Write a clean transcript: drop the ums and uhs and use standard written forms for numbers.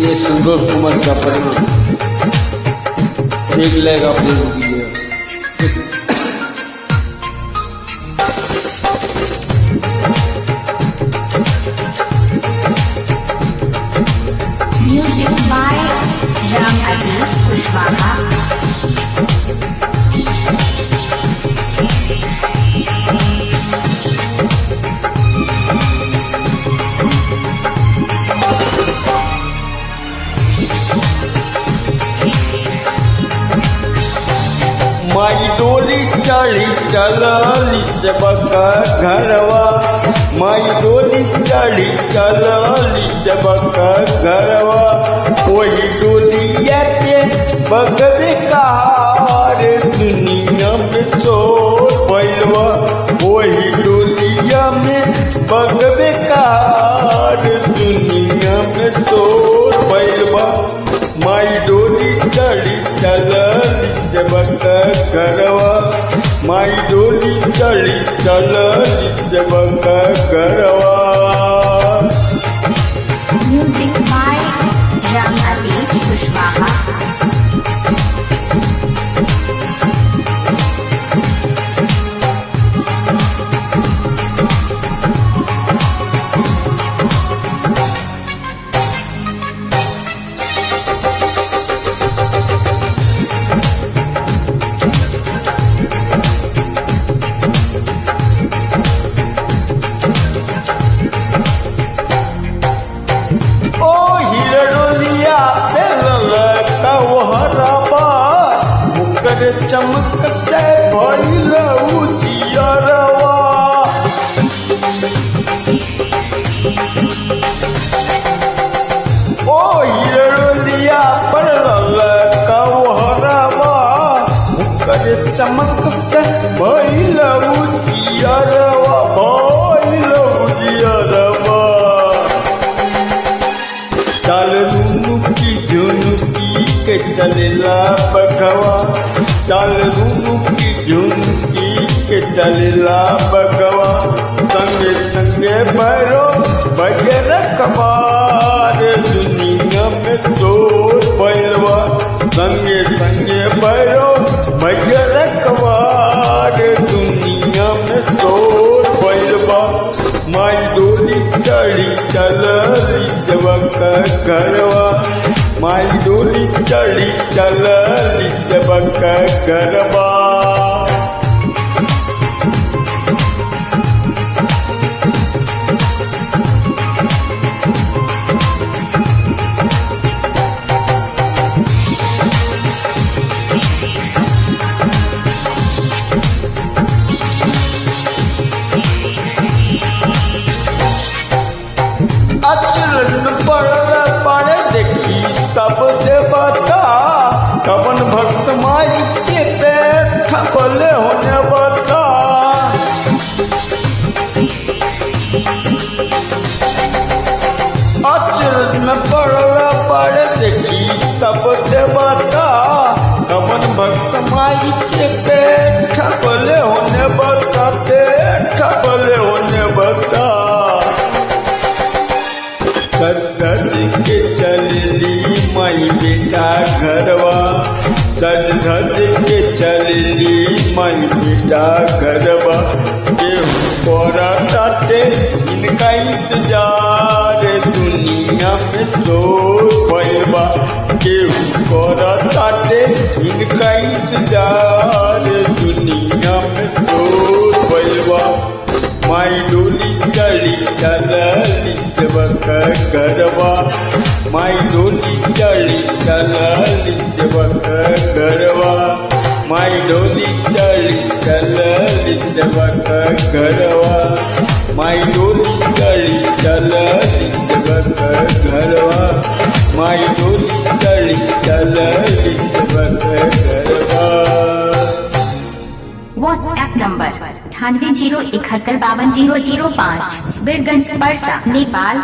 ये संतोष कुमार का परिणाम एक लेग आपने दिया। Music by Ram Adish Kushwaha. माई डोली चढ़ी चलली से बका घरवा, माई डोली चढ़ी चलली से बका घरवा, वही डोलिया के बगले कार दुनिया में चोर पैलवा, वही डोलिया में बगले कार दुनिया में चोर पैलवा। माई डोली चढ़ी चलली से बका घरवा, माई डोली चढ़ी चलली से बका घरवा। Music by Ram Adish Kushwaha. ओ हिरडोलिया पे ललका वहरवा, मुकर चमकते भइल उजियरवा। ओ हिरडोलिया पर ललका वहरवा, मुकर चमकते भइल उजियरवा, भइल उजियरवा। चाल रुनुकी झुनुकी के चलेला बघवा, चाल रुनुकी झुनुकी के चलेला बघवा, संगे संगे भैरो भैर कबार दुनिया में चोर पैलवा, संगे संगे भैरो भैर कबार दुनिया में चोर पैलवा। माई डोली चढ़ी चलली से बका घरवा, माई डोली चढ़ी चलली से बका घरवा। अचरन पड़े देखी सब देवता, कवन भक्त माई के पेट बोले होने बता। अचरन पड़े देखी सब देवता, कवन भक्त माई के पेट बोले होने बता, पेट बोले होने बता। सज के चलली माई बेटा घरवा, सज के चलली माई बेटा घरवा, केहू करताटे इनका इंतजार दुनिया में चोर पैलवा, केहू करताटे इनका इंतजार दुनिया में चोर पैलवा। माई डोली चढ़ी चलली से बका घरवा, माई डोली चढ़ी चलली से बका घरवा, माई डोली चढ़ी चलली से बका घरवा, माई डोली चढ़ी चलली से बका घरवा, माई डोली चढ़ी चलली से बका घरवा। WhatsApp number 980175 0005, बीरगंज परसा नेपाल।